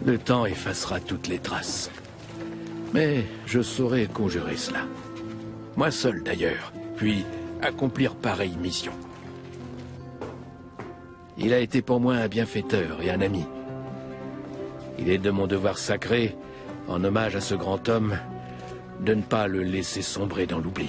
Le temps effacera toutes les traces. Mais je saurai conjurer cela. Moi seul d'ailleurs, puis accomplir pareille mission. Il a été pour moi un bienfaiteur et un ami. Il est de mon devoir sacré, en hommage à ce grand homme, de ne pas le laisser sombrer dans l'oubli.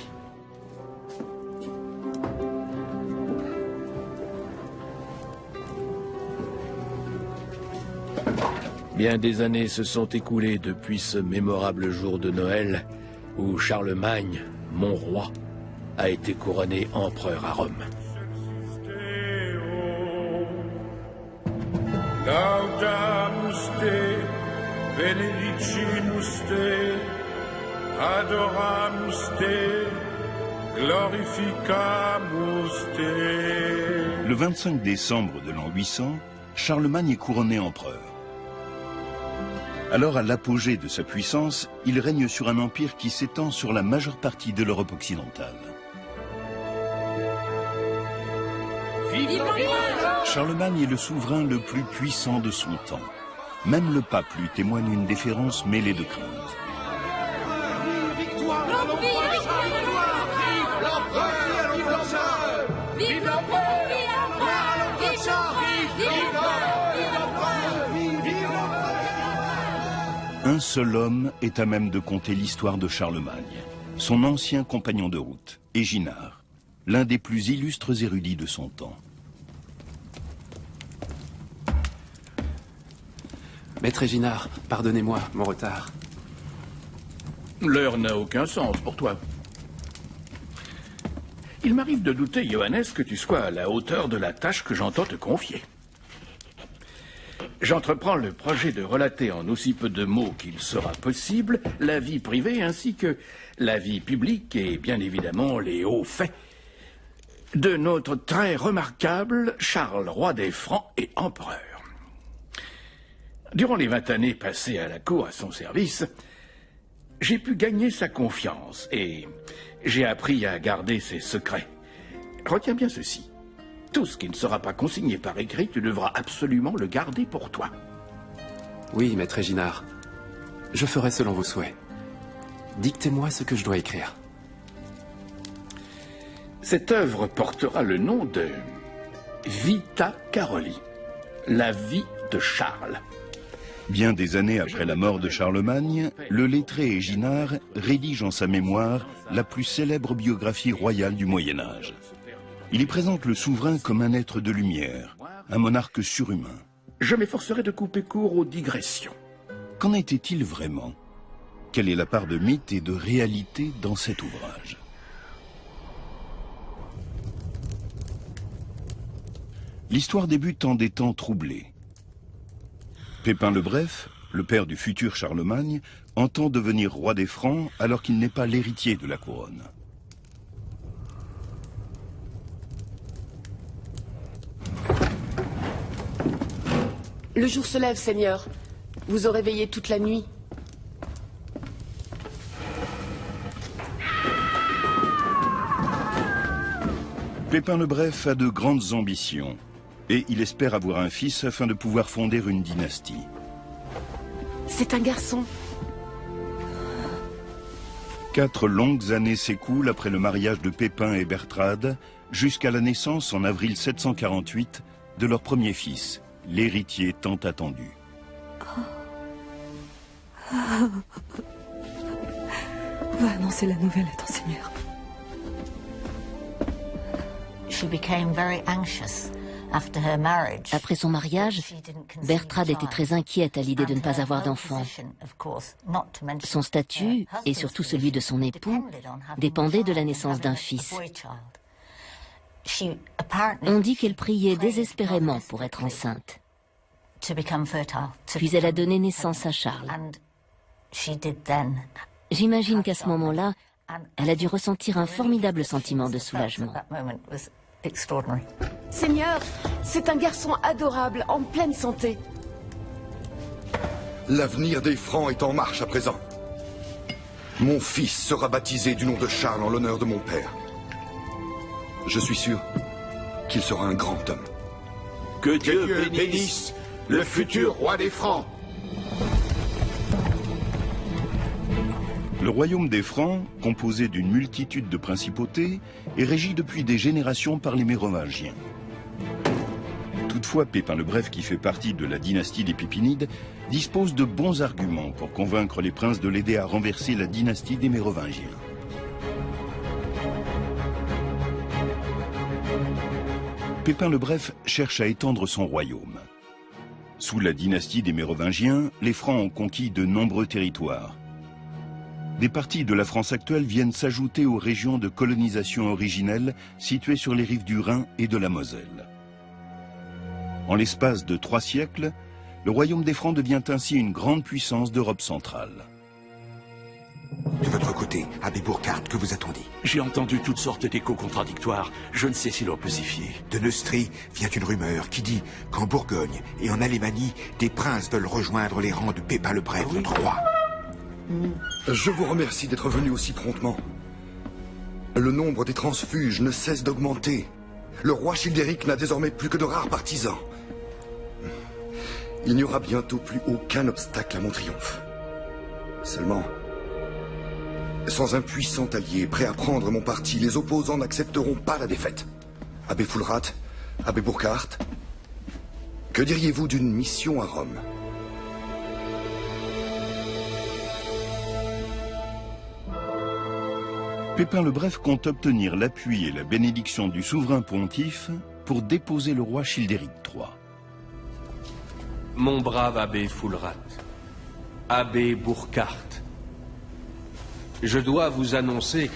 Bien des années se sont écoulées depuis ce mémorable jour de Noël où Charlemagne, mon roi, a été couronné empereur à Rome. Laudamus te, benedicimus te, adoramus te, glorificamus te. Le 25 décembre de l'an 800, Charlemagne est couronné empereur. Alors, à l'apogée de sa puissance, il règne sur un empire qui s'étend sur la majeure partie de l'Europe occidentale. Charlemagne est le souverain le plus puissant de son temps. Même le pape lui témoigne une déférence mêlée de crainte. Un seul homme est à même de conter l'histoire de Charlemagne, son ancien compagnon de route, Éginard, l'un des plus illustres érudits de son temps. Maître Éginard, pardonnez-moi mon retard. L'heure n'a aucun sens pour toi. Il m'arrive de douter, Johannes, que tu sois à la hauteur de la tâche que j'entends te confier. J'entreprends le projet de relater en aussi peu de mots qu'il sera possible la vie privée ainsi que la vie publique et bien évidemment les hauts faits de notre très remarquable Charles, roi des Francs et empereur. Durant les 20 années passées à la cour à son service, j'ai pu gagner sa confiance et j'ai appris à garder ses secrets. Retiens bien ceci. Tout ce qui ne sera pas consigné par écrit, tu devras absolument le garder pour toi. Oui, maître Éginard. Je ferai selon vos souhaits. Dictez-moi ce que je dois écrire. Cette œuvre portera le nom de Vita Caroli, la vie de Charles. Bien des années après la mort de Charlemagne, le lettré Éginard rédige en sa mémoire la plus célèbre biographie royale du Moyen-Âge. Il y présente le souverain comme un être de lumière, un monarque surhumain. Je m'efforcerai de couper court aux digressions. Qu'en était-il vraiment? Quelle est la part de mythe et de réalité dans cet ouvrage? L'histoire débute en des temps troublés. Pépin le Bref, le père du futur Charlemagne, entend devenir roi des Francs alors qu'il n'est pas l'héritier de la couronne. Le jour se lève, Seigneur. Vous aurez veillé toute la nuit. Pépin le Bref a de grandes ambitions et il espère avoir un fils afin de pouvoir fonder une dynastie. C'est un garçon. 4 longues années s'écoulent après le mariage de Pépin et Bertrade jusqu'à la naissance en avril 748 de leur premier fils, l'héritier tant attendu. Va annoncer la nouvelle à ton Seigneur. Après son mariage, Bertrade était très inquiète à l'idée de ne pas avoir d'enfant. Son statut, et surtout celui de son époux, dépendait de la naissance d'un fils. On dit qu'elle priait désespérément pour être enceinte. Puis elle a donné naissance à Charles. J'imagine qu'à ce moment-là, elle a dû ressentir un formidable sentiment de soulagement. Seigneur, c'est un garçon adorable, en pleine santé. L'avenir des Francs est en marche à présent. Mon fils sera baptisé du nom de Charles en l'honneur de mon père. Je suis sûr qu'il sera un grand homme. Que Dieu bénisse le futur roi des Francs. Le royaume des Francs, composé d'une multitude de principautés, est régi depuis des générations par les Mérovingiens. Toutefois, Pépin le Bref, qui fait partie de la dynastie des Pépinides, dispose de bons arguments pour convaincre les princes de l'aider à renverser la dynastie des Mérovingiens. Pépin le Bref cherche à étendre son royaume. Sous la dynastie des Mérovingiens, les Francs ont conquis de nombreux territoires. Des parties de la France actuelle viennent s'ajouter aux régions de colonisation originelles situées sur les rives du Rhin et de la Moselle. En l'espace de 3 siècles, le royaume des Francs devient ainsi une grande puissance d'Europe centrale. De votre côté, abbé Burkhard, que vous a-t-on dit? J'ai entendu toutes sortes d'échos contradictoires. Je ne sais si l'on peut s'y fier. De Neustrie vient une rumeur qui dit qu'en Bourgogne et en Alémanie, des princes veulent rejoindre les rangs de Pépin le Bref, notre roi. Je vous remercie d'être venu aussi promptement. Le nombre des transfuges ne cesse d'augmenter. Le roi Childéric n'a désormais plus que de rares partisans. Il n'y aura bientôt plus aucun obstacle à mon triomphe. Seulement, sans un puissant allié prêt à prendre mon parti, les opposants n'accepteront pas la défaite. Abbé Fulrat, abbé Burkhard, que diriez-vous d'une mission à Rome? Pépin le Bref compte obtenir l'appui et la bénédiction du souverain pontife pour déposer le roi Childéric III. Mon brave abbé Fulrat, abbé Burkhard, je dois vous annoncer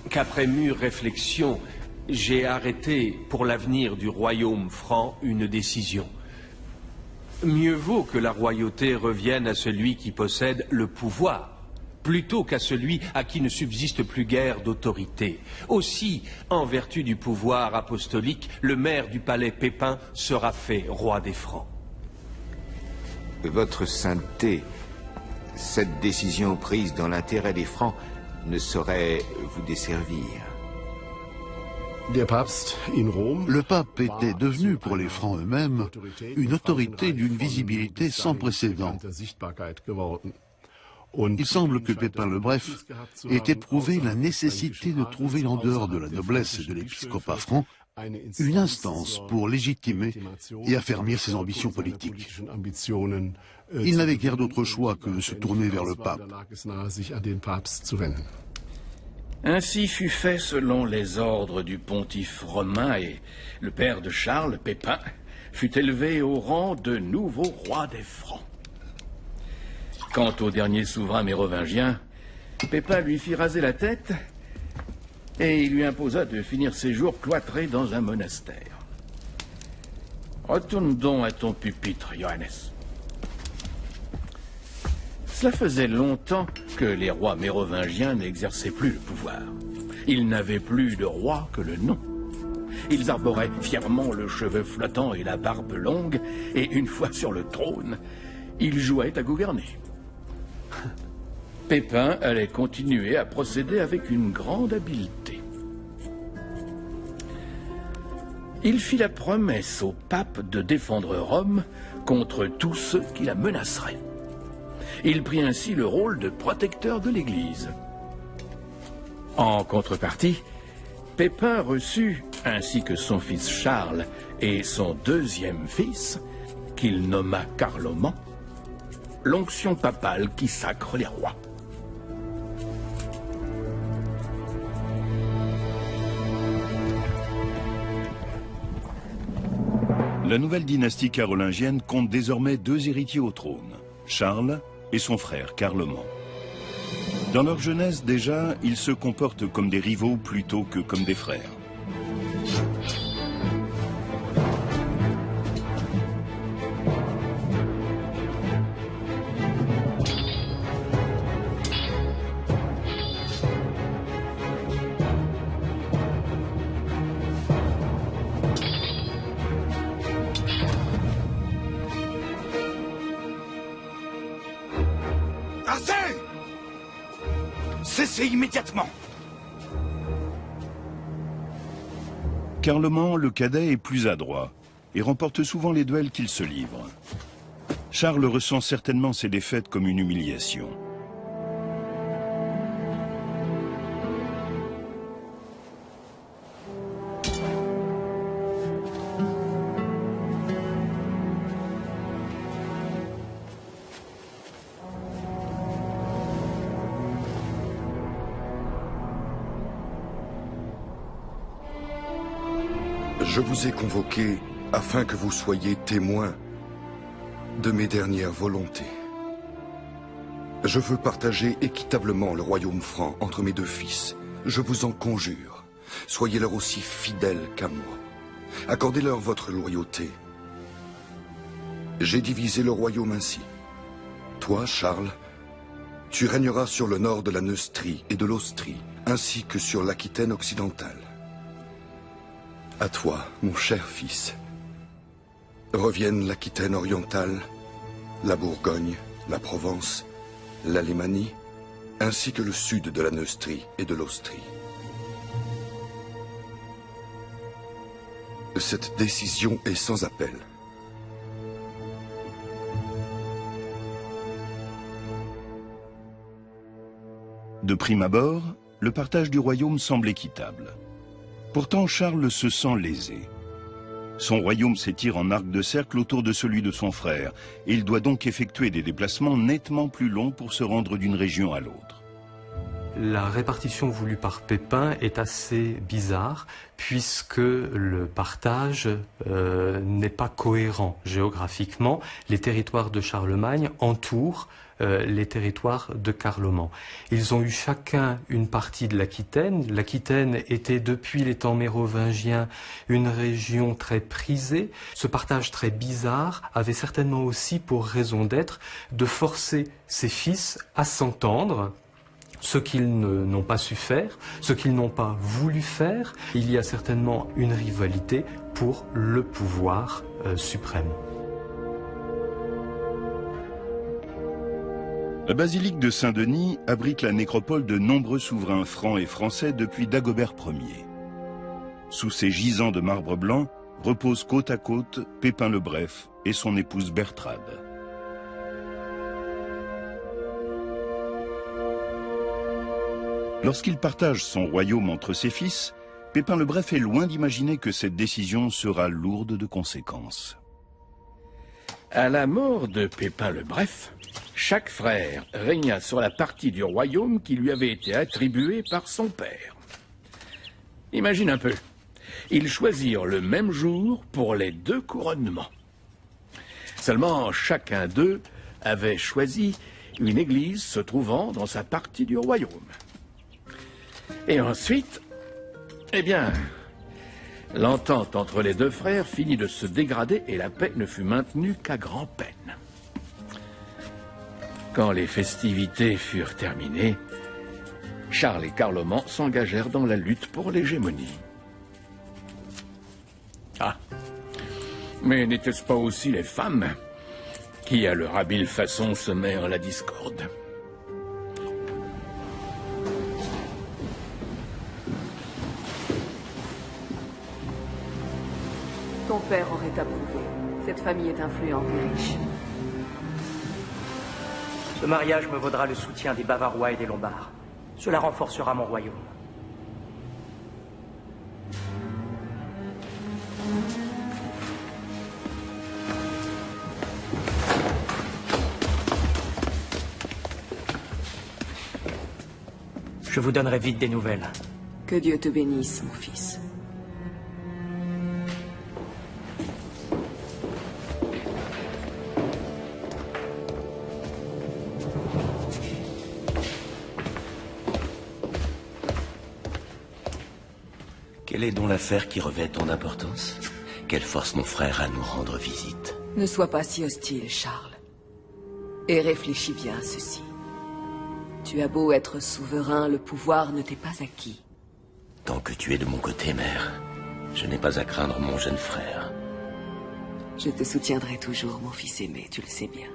qu'après mûre réflexion, j'ai arrêté pour l'avenir du royaume franc une décision. Mieux vaut que la royauté revienne à celui qui possède le pouvoir, plutôt qu'à celui à qui ne subsiste plus guère d'autorité. Aussi, en vertu du pouvoir apostolique, le maire du palais Pépin sera fait roi des Francs. Votre sainteté, cette décision prise dans l'intérêt des Francs ne saurait vous desservir. Le pape était devenu pour les Francs eux-mêmes une autorité d'une visibilité sans précédent. Il semble que Pépin le Bref ait éprouvé la nécessité de trouver en dehors de la noblesse et de l'épiscopat franc une instance pour légitimer et affermir ses ambitions politiques. Il n'avait guère d'autre choix que de se tourner vers le pape. Ainsi fut fait selon les ordres du pontife romain et le père de Charles, Pépin, fut élevé au rang de nouveau roi des Francs. Quant au dernier souverain mérovingien, Pépin lui fit raser la tête et il lui imposa de finir ses jours cloîtré dans un monastère. Retourne donc à ton pupitre, Johannes. Cela faisait longtemps que les rois mérovingiens n'exerçaient plus le pouvoir. Ils n'avaient plus de roi que le nom. Ils arboraient fièrement le cheveu flottant et la barbe longue, et une fois sur le trône, ils jouaient à gouverner. Pépin allait continuer à procéder avec une grande habileté. Il fit la promesse au pape de défendre Rome contre tous ceux qui la menaceraient. Il prit ainsi le rôle de protecteur de l'Église. En contrepartie, Pépin reçut, ainsi que son fils Charles et son deuxième fils, qu'il nomma Carloman, l'onction papale qui sacre les rois. La nouvelle dynastie carolingienne compte désormais 2 héritiers au trône, Charles et son frère Carloman. Dans leur jeunesse déjà, ils se comportent comme des rivaux plutôt que comme des frères. Cessez immédiatement! Carloman, le cadet, est plus adroit et remporte souvent les duels qu'il se livre. Charles ressent certainement ses défaites comme une humiliation. Je vous ai convoqué afin que vous soyez témoins de mes dernières volontés. Je veux partager équitablement le royaume franc entre mes deux fils. Je vous en conjure, soyez-leur aussi fidèles qu'à moi. Accordez-leur votre loyauté. J'ai divisé le royaume ainsi. Toi, Charles, tu régneras sur le nord de la Neustrie et de l'Austrie, ainsi que sur l'Aquitaine occidentale. À toi, mon cher fils, reviennent l'Aquitaine orientale, la Bourgogne, la Provence, l'Alémanie, ainsi que le sud de la Neustrie et de l'Austrie. Cette décision est sans appel. De prime abord, le partage du royaume semble équitable. Pourtant, Charles se sent lésé. Son royaume s'étire en arc de cercle autour de celui de son frère, et il doit donc effectuer des déplacements nettement plus longs pour se rendre d'une région à l'autre. La répartition voulue par Pépin est assez bizarre, puisque le partage n'est pas cohérent géographiquement. Les territoires de Charlemagne entourent les territoires de Carloman. Ils ont eu chacun une partie de l'Aquitaine. L'Aquitaine était depuis les temps mérovingiens une région très prisée. Ce partage très bizarre avait certainement aussi pour raison d'être de forcer ses fils à s'entendre, ce qu'ils n'ont pas su faire, ce qu'ils n'ont pas voulu faire. Il y a certainement une rivalité pour le pouvoir suprême. La basilique de Saint-Denis abrite la nécropole de nombreux souverains francs et français depuis Dagobert Ier. Sous ces gisants de marbre blanc reposent côte à côte Pépin le Bref et son épouse Bertrade. Lorsqu'il partage son royaume entre ses fils, Pépin le Bref est loin d'imaginer que cette décision sera lourde de conséquences. À la mort de Pépin le Bref, chaque frère régna sur la partie du royaume qui lui avait été attribuée par son père. Imagine un peu, ils choisirent le même jour pour les deux couronnements. Seulement, chacun d'eux avait choisi une église se trouvant dans sa partie du royaume. Et ensuite, eh bien, l'entente entre les deux frères finit de se dégrader et la paix ne fut maintenue qu'à grand-peine. Quand les festivités furent terminées, Charles et Carloman s'engagèrent dans la lutte pour l'hégémonie. Ah, mais n'était-ce pas aussi les femmes qui, à leur habile façon, semèrent la discorde? Ton père aurait approuvé. Cette famille est influente et riche. Ce mariage me vaudra le soutien des Bavarois et des Lombards. Cela renforcera mon royaume. Je vous donnerai vite des nouvelles. Que Dieu te bénisse, mon fils. Quelle est donc l'affaire qui revêt ton importance? Quelle force mon frère à nous rendre visite? Ne sois pas si hostile, Charles. Et réfléchis bien à ceci. Tu as beau être souverain, le pouvoir ne t'est pas acquis. Tant que tu es de mon côté, mère, je n'ai pas à craindre mon jeune frère. Je te soutiendrai toujours, mon fils aimé, tu le sais bien.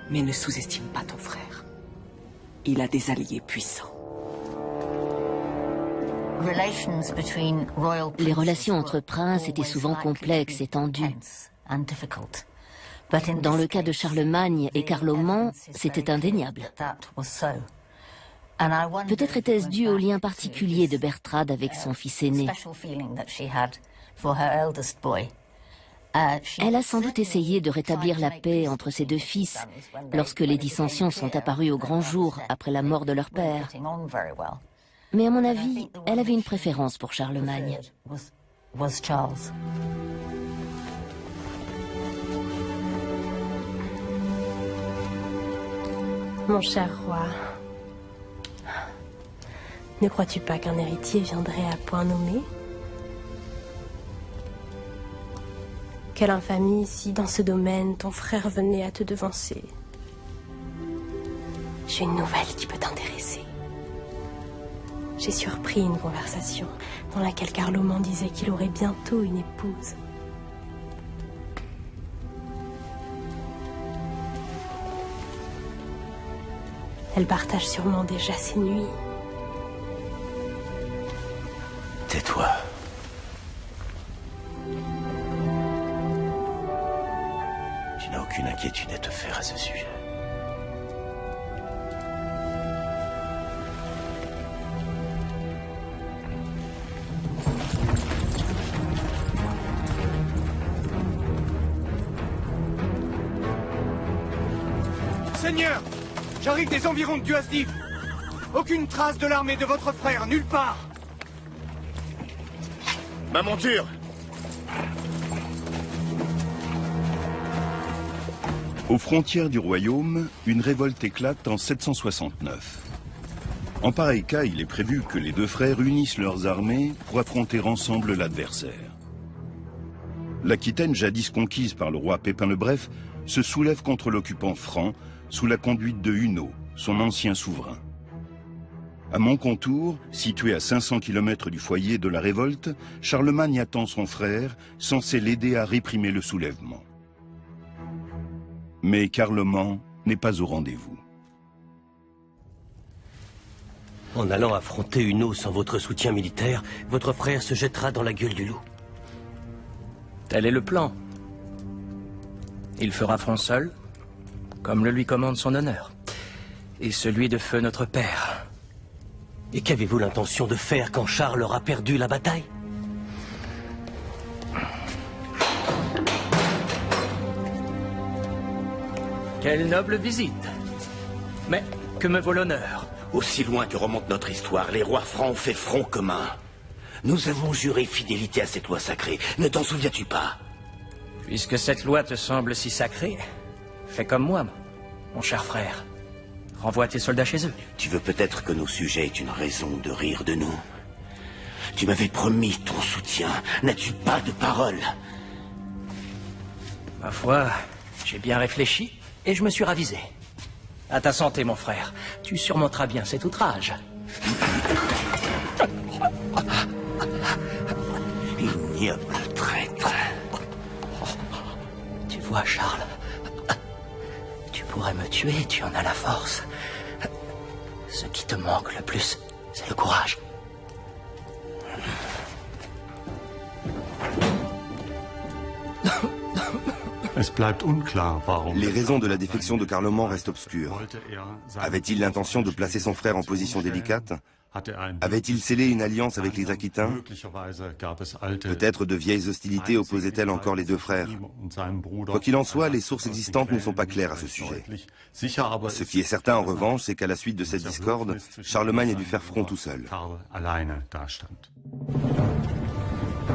Mais ne sous-estime pas ton frère. Il a des alliés puissants. Les relations entre princes étaient souvent complexes et tendues. Dans le cas de Charlemagne et Carloman, c'était indéniable. Peut-être était-ce dû au lien particulier de Bertrade avec son fils aîné. Elle a sans doute essayé de rétablir la paix entre ses deux fils lorsque les dissensions sont apparues au grand jour après la mort de leur père. Mais à mon avis, elle avait une préférence pour Charlemagne. Mon cher roi, ne crois-tu pas qu'un héritier viendrait à point nommé? Quelle infamie si, dans ce domaine, ton frère venait à te devancer. J'ai une nouvelle qui peut t'intéresser. J'ai surpris une conversation dans laquelle Carloman disait qu'il aurait bientôt une épouse. Elle partage sûrement déjà ses nuits. Tais-toi. Tu n'as aucune inquiétude à te faire à ce sujet. Seigneur, j'arrive des environs de Duasdif. Aucune trace de l'armée de votre frère, nulle part. Ma monture! Aux frontières du royaume, une révolte éclate en 769. En pareil cas, il est prévu que les deux frères unissent leurs armées pour affronter ensemble l'adversaire. L'Aquitaine, jadis conquise par le roi Pépin le Bref, se soulève contre l'occupant franc sous la conduite de Hunno, son ancien souverain. À Montcontour, situé à 500 km du foyer de la révolte, Charlemagne attend son frère, censé l'aider à réprimer le soulèvement. Mais Carloman n'est pas au rendez-vous. En allant affronter Hunno sans votre soutien militaire, votre frère se jettera dans la gueule du loup. Tel est le plan. Il fera front seul, comme le lui commande son honneur, et celui de feu notre père. Et qu'avez-vous l'intention de faire quand Charles aura perdu la bataille? Quelle noble visite. Mais que me vaut l'honneur? Aussi loin que remonte notre histoire, les rois francs ont fait front commun. Nous avons juré fidélité à cette loi sacrée. Ne t'en souviens-tu pas? Puisque cette loi te semble si sacrée, fais comme moi, mon cher frère. Renvoie tes soldats chez eux. Tu veux peut-être que nos sujets aient une raison de rire de nous? Tu m'avais promis ton soutien. N'as-tu pas de parole? Ma foi, j'ai bien réfléchi et je me suis ravisé. À ta santé, mon frère. Tu surmonteras bien cet outrage. Ignoble traître. Tu vois, Charles, tu pourrais me tuer, tu en as la force. Ce qui te manque le plus, c'est le courage. Les raisons de la défection de Carloman restent obscures. Avait-il l'intention de placer son frère en position délicate? Avait-il scellé une alliance avec les Aquitains? Peut-être de vieilles hostilités opposaient-elles encore les deux frères? Quoi qu'il en soit, les sources existantes ne sont pas claires à ce sujet. Ce qui est certain en revanche, c'est qu'à la suite de cette discorde, Charlemagne a dû faire front tout seul.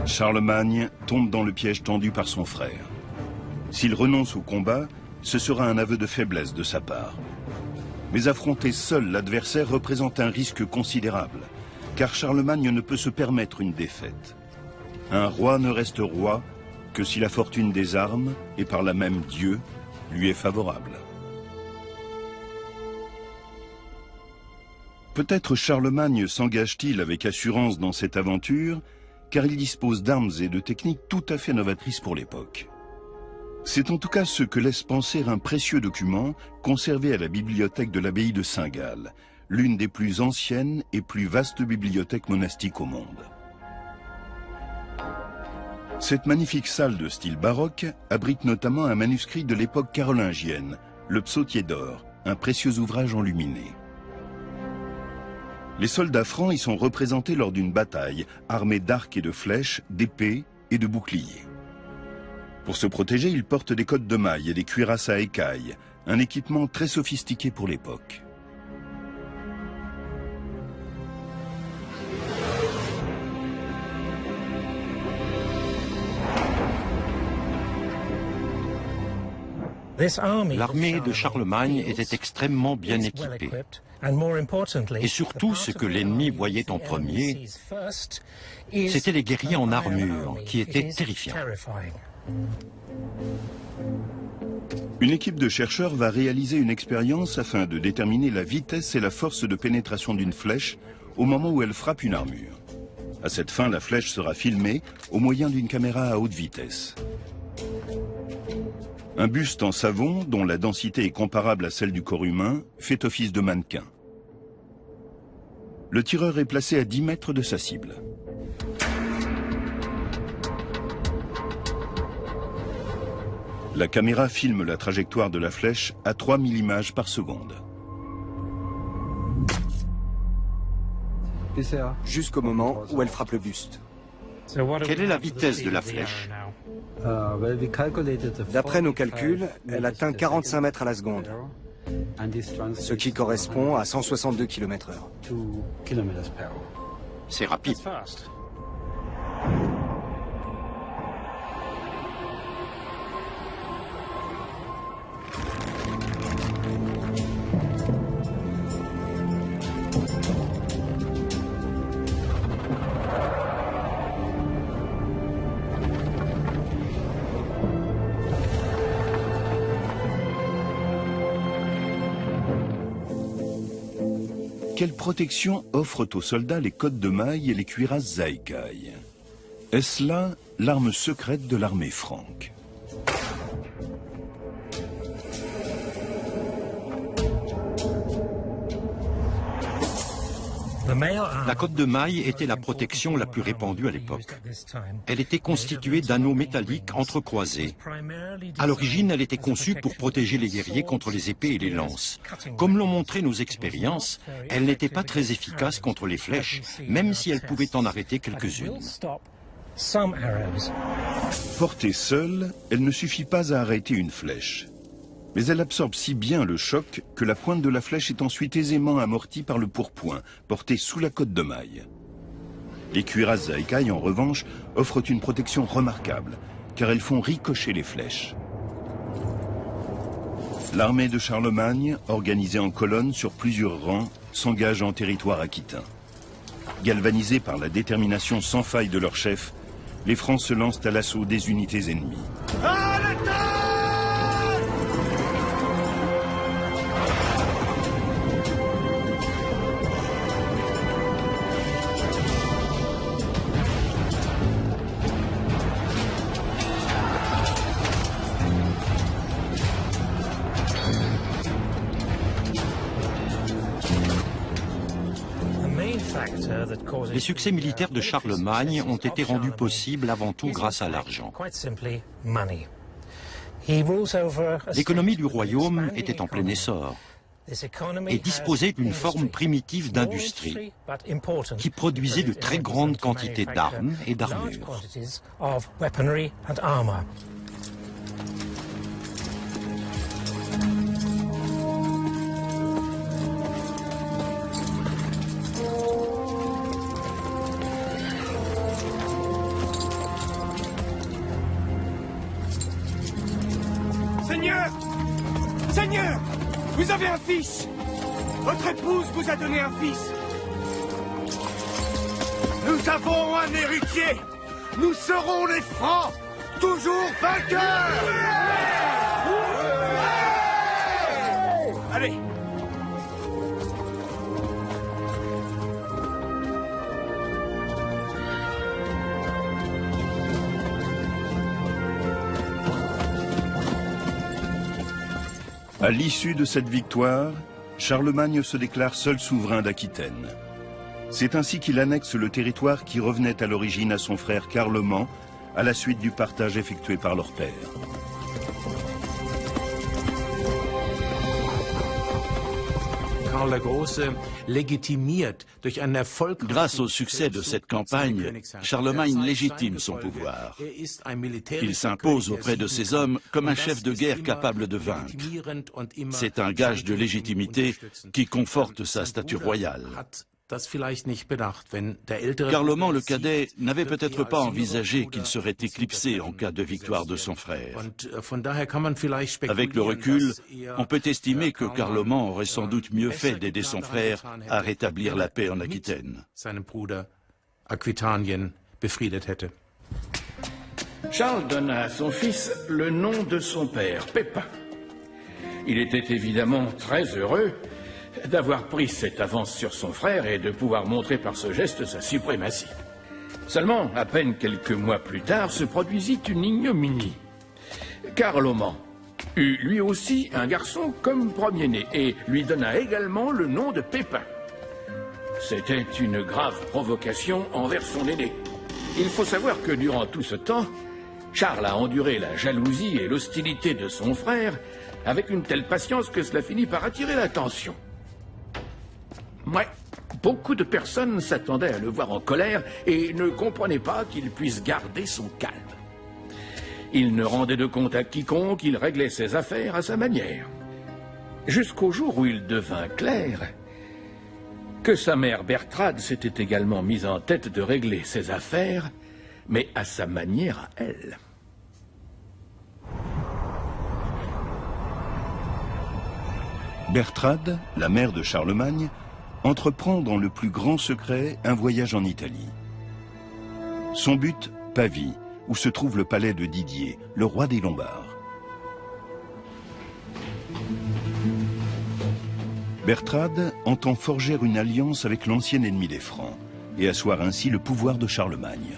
Charlemagne tombe dans le piège tendu par son frère. S'il renonce au combat, ce sera un aveu de faiblesse de sa part. Mais affronter seul l'adversaire représente un risque considérable, car Charlemagne ne peut se permettre une défaite. Un roi ne reste roi que si la fortune des armes, et par là même Dieu, lui est favorable. Peut-être Charlemagne s'engage-t-il avec assurance dans cette aventure, car il dispose d'armes et de techniques tout à fait novatrices pour l'époque. C'est en tout cas ce que laisse penser un précieux document conservé à la bibliothèque de l'abbaye de Saint-Gall, l'une des plus anciennes et plus vastes bibliothèques monastiques au monde. Cette magnifique salle de style baroque abrite notamment un manuscrit de l'époque carolingienne, le Psautier d'or, un précieux ouvrage enluminé. Les soldats francs y sont représentés lors d'une bataille, armés d'arcs et de flèches, d'épées et de boucliers. Pour se protéger, ils portent des cottes de mailles et des cuirasses à écailles, un équipement très sophistiqué pour l'époque. L'armée de Charlemagne était extrêmement bien équipée. Et surtout, ce que l'ennemi voyait en premier, c'était les guerriers en armure, qui étaient terrifiants. Une équipe de chercheurs va réaliser une expérience afin de déterminer la vitesse et la force de pénétration d'une flèche au moment où elle frappe une armure. À cette fin, la flèche sera filmée au moyen d'une caméra à haute vitesse. Un buste en savon, dont la densité est comparable à celle du corps humain, fait office de mannequin. Le tireur est placé à 10 mètres de sa cible. La caméra filme la trajectoire de la flèche à 3000 images par seconde. Jusqu'au moment où elle frappe le buste. Quelle est la vitesse de la flèche? D'après nos calculs, elle atteint 45 mètres à la seconde, ce qui correspond à 162 km/h. C'est rapide. Quelle protection offrent aux soldats les cottes de mailles et les cuirasses Zaïkai? Est-ce là l'arme secrète de l'armée franque? La cotte de maille était la protection la plus répandue à l'époque. Elle était constituée d'anneaux métalliques entrecroisés. À l'origine, elle était conçue pour protéger les guerriers contre les épées et les lances. Comme l'ont montré nos expériences, elle n'était pas très efficace contre les flèches, même si elle pouvait en arrêter quelques-unes. Portée seule, elle ne suffit pas à arrêter une flèche. Mais elle absorbe si bien le choc que la pointe de la flèche est ensuite aisément amortie par le pourpoint, porté sous la cotte de maille. Les cuirasses Zaïkai, en revanche, offrent une protection remarquable, car elles font ricocher les flèches. L'armée de Charlemagne, organisée en colonnes sur plusieurs rangs, s'engage en territoire aquitain. Galvanisés par la détermination sans faille de leur chef, les Francs se lancent à l'assaut des unités ennemies. Les succès militaires de Charlemagne ont été rendus possibles avant tout grâce à l'argent. L'économie du royaume était en plein essor et disposait d'une forme primitive d'industrie qui produisait de très grandes quantités d'armes et d'armures. Seigneur, vous avez un fils. Votre épouse vous a donné un fils. Nous avons un héritier. Nous serons les Francs, toujours vainqueurs. Allez. À l'issue de cette victoire, Charlemagne se déclare seul souverain d'Aquitaine. C'est ainsi qu'il annexe le territoire qui revenait à l'origine à son frère Carloman, à la suite du partage effectué par leur père. Grâce au succès de cette campagne, Charlemagne légitime son pouvoir. Il s'impose auprès de ses hommes comme un chef de guerre capable de vaincre. C'est un gage de légitimité qui conforte sa stature royale. Carloman le cadet n'avait peut-être pas envisagé qu'il serait éclipsé en cas de victoire de son frère. Avec le recul, on peut estimer que Carloman aurait sans doute mieux fait d'aider son frère à rétablir la paix en Aquitaine. Charles donna à son fils le nom de son père, Pépin. Il était évidemment très heureux d'avoir pris cette avance sur son frère et de pouvoir montrer par ce geste sa suprématie. Seulement, à peine quelques mois plus tard, se produisit une ignominie. Carloman eut lui aussi un garçon comme premier-né et lui donna également le nom de Pépin. C'était une grave provocation envers son aîné. Il faut savoir que durant tout ce temps, Charles a enduré la jalousie et l'hostilité de son frère avec une telle patience que cela finit par attirer l'attention. Ouais, beaucoup de personnes s'attendaient à le voir en colère et ne comprenaient pas qu'il puisse garder son calme. Il ne rendait de compte à quiconque, il réglait ses affaires à sa manière. Jusqu'au jour où il devint clair que sa mère Bertrade s'était également mise en tête de régler ses affaires, mais à sa manière à elle. Bertrade, la mère de Charlemagne, entreprend dans le plus grand secret un voyage en Italie. Son but, Pavie, où se trouve le palais de Didier, le roi des Lombards. Bertrade entend forger une alliance avec l'ancien ennemi des Francs et asseoir ainsi le pouvoir de Charlemagne.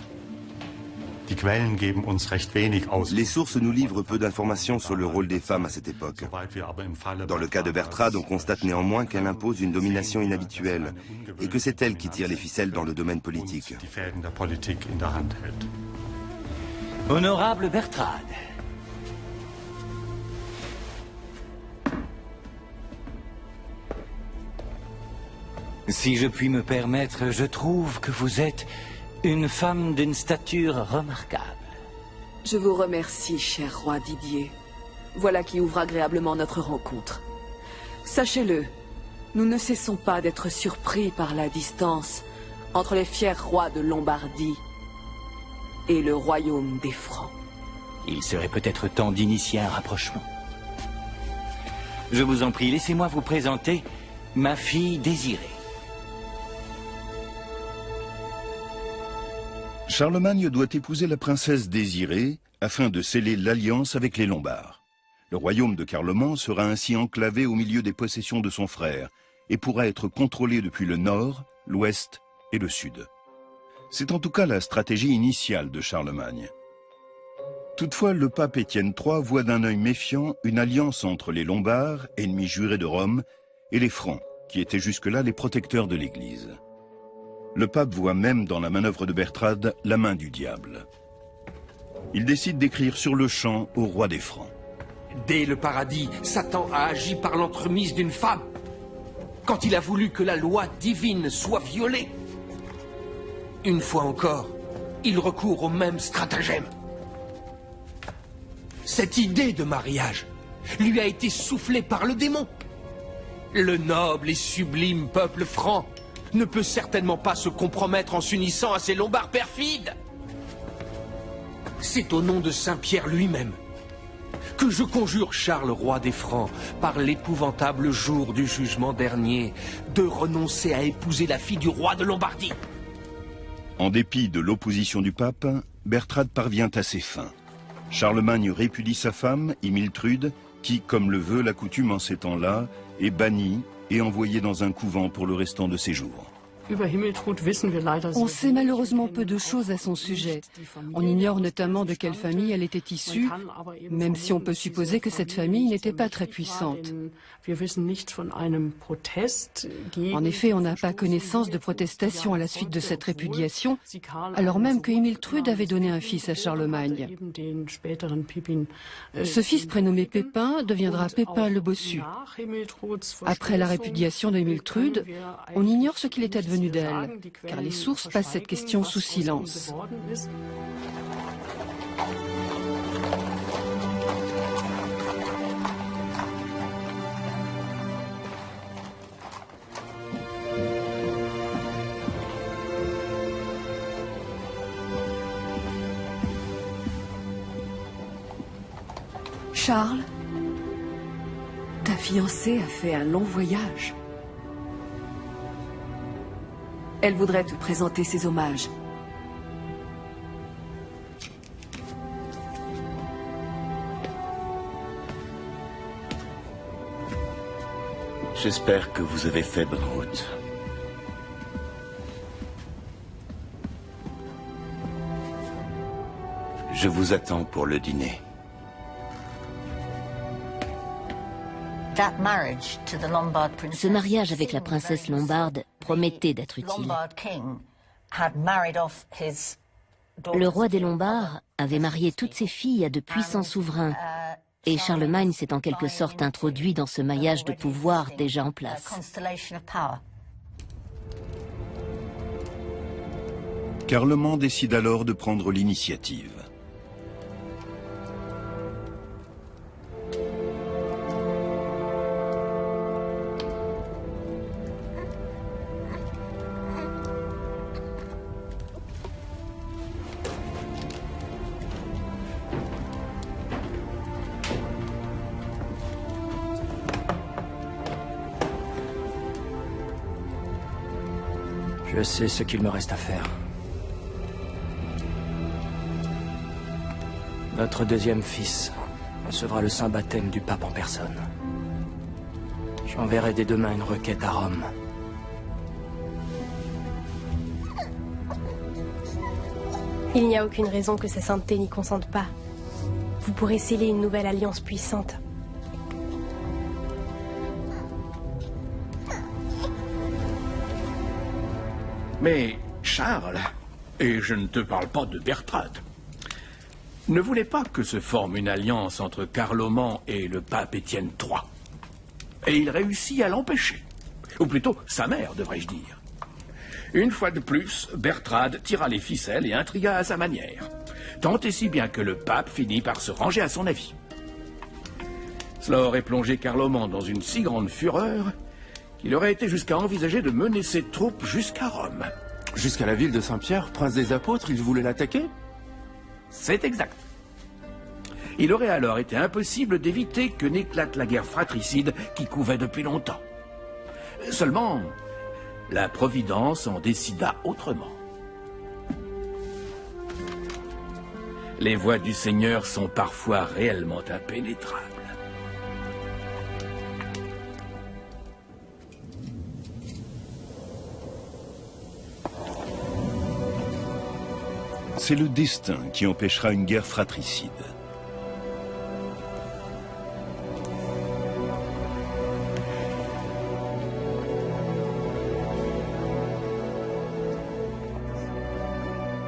Les sources nous livrent peu d'informations sur le rôle des femmes à cette époque. Dans le cas de Bertrade, on constate néanmoins qu'elle impose une domination inhabituelle et que c'est elle qui tire les ficelles dans le domaine politique. Honorable Bertrade. Si je puis me permettre, je trouve que vous êtes une femme d'une stature remarquable. Je vous remercie, cher roi Didier. Voilà qui ouvre agréablement notre rencontre. Sachez-le, nous ne cessons pas d'être surpris par la distance entre les fiers rois de Lombardie et le royaume des Francs. Il serait peut-être temps d'initier un rapprochement. Je vous en prie, laissez-moi vous présenter ma fille Désirée. Charlemagne doit épouser la princesse Désirée afin de sceller l'alliance avec les Lombards. Le royaume de Carloman sera ainsi enclavé au milieu des possessions de son frère et pourra être contrôlé depuis le nord, l'ouest et le sud. C'est en tout cas la stratégie initiale de Charlemagne. Toutefois, le pape Étienne III voit d'un œil méfiant une alliance entre les Lombards, ennemis jurés de Rome, et les Francs, qui étaient jusque-là les protecteurs de l'Église. Le pape voit même dans la manœuvre de Bertrade la main du diable. Il décide d'écrire sur le champ au roi des Francs. Dès le paradis, Satan a agi par l'entremise d'une femme. Quand il a voulu que la loi divine soit violée, une fois encore, il recourt au même stratagème. Cette idée de mariage lui a été soufflée par le démon. Le noble et sublime peuple franc ne peut certainement pas se compromettre en s'unissant à ces Lombards perfides. C'est au nom de Saint-Pierre lui-même que je conjure Charles, roi des Francs, par l'épouvantable jour du jugement dernier, de renoncer à épouser la fille du roi de Lombardie. En dépit de l'opposition du pape, Bertrade parvient à ses fins. Charlemagne répudie sa femme, Imiltrude, qui, comme le veut la coutume en ces temps-là, est bannie et envoyée dans un couvent pour le restant de ses jours. On sait malheureusement peu de choses à son sujet. On ignore notamment de quelle famille elle était issue, même si on peut supposer que cette famille n'était pas très puissante. En effet, on n'a pas connaissance de protestation à la suite de cette répudiation, alors même que Imiltrude avait donné un fils à Charlemagne. Ce fils prénommé Pépin deviendra Pépin le Bossu. Après la répudiation de Imiltrude, on ignore ce qu'il est advenu d'elle, car les sources passent cette question sous silence. Charles, ta fiancée a fait un long voyage. Elle voudrait te présenter ses hommages. J'espère que vous avez fait bonne route. Je vous attends pour le dîner. Ce mariage avec la princesse lombarde promettait d'être utile. Le roi des Lombards avait marié toutes ses filles à de puissants souverains, et Charlemagne s'est en quelque sorte introduit dans ce maillage de pouvoir déjà en place. Carloman décide alors de prendre l'initiative. Je sais ce qu'il me reste à faire. Notre deuxième fils recevra le saint baptême du pape en personne. J'enverrai dès demain une requête à Rome. Il n'y a aucune raison que sa sainteté n'y consente pas. Vous pourrez sceller une nouvelle alliance puissante. Mais Charles, et je ne te parle pas de Bertrade, ne voulait pas que se forme une alliance entre Carloman et le pape Étienne III. Et il réussit à l'empêcher. Ou plutôt, sa mère, devrais-je dire. Une fois de plus, Bertrade tira les ficelles et intrigua à sa manière. Tant et si bien que le pape finit par se ranger à son avis. Cela aurait plongé Carloman dans une si grande fureur qu'il aurait été jusqu'à envisager de mener ses troupes jusqu'à Rome. Jusqu'à la ville de Saint-Pierre, prince des apôtres, il voulait l'attaquer? C'est exact. Il aurait alors été impossible d'éviter que n'éclate la guerre fratricide qui couvait depuis longtemps. Seulement, la Providence en décida autrement. Les voies du Seigneur sont parfois réellement impénétrables. C'est le destin qui empêchera une guerre fratricide.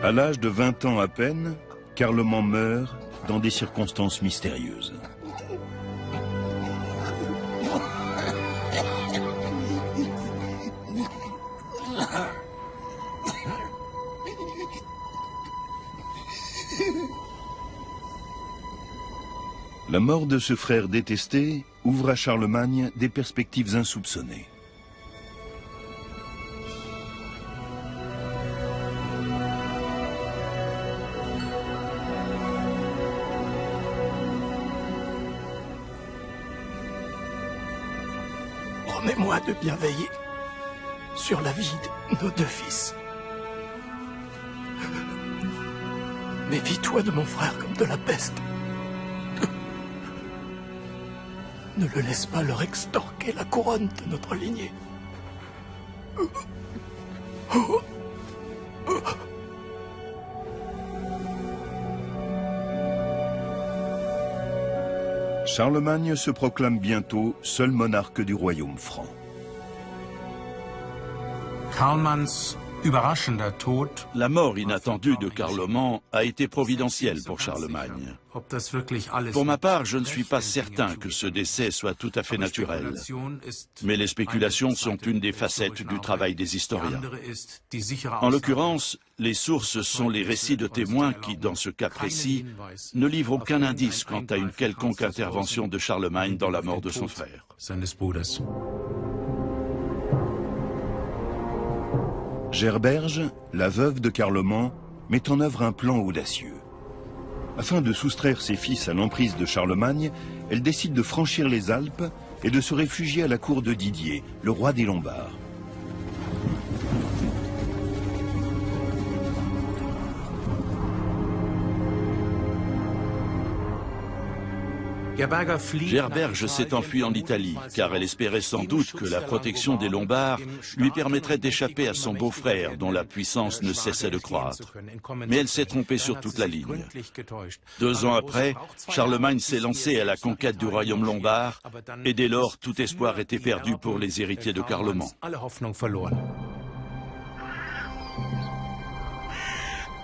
À l'âge de 20 ans à peine, Carloman meurt dans des circonstances mystérieuses. La mort de ce frère détesté ouvre à Charlemagne des perspectives insoupçonnées. Promets-moi de bien veiller sur la vie de nos deux fils. Méfie-toi de mon frère comme de la peste. Ne le laisse pas leur extorquer la couronne de notre lignée. Charlemagne se proclame bientôt seul monarque du royaume franc. La mort inattendue de Carloman a été providentielle pour Charlemagne. Pour ma part, je ne suis pas certain que ce décès soit tout à fait naturel. Mais les spéculations sont une des facettes du travail des historiens. En l'occurrence, les sources sont les récits de témoins qui, dans ce cas précis, ne livrent aucun indice quant à une quelconque intervention de Charlemagne dans la mort de son frère. Gerberge, la veuve de Carloman, met en œuvre un plan audacieux. Afin de soustraire ses fils à l'emprise de Charlemagne, elle décide de franchir les Alpes et de se réfugier à la cour de Didier, le roi des Lombards. Gerberge s'est enfuie en Italie, car elle espérait sans doute que la protection des Lombards lui permettrait d'échapper à son beau-frère, dont la puissance ne cessait de croître. Mais elle s'est trompée sur toute la ligne. 2 ans après, Charlemagne s'est lancé à la conquête du royaume lombard, et dès lors, tout espoir était perdu pour les héritiers de Carloman.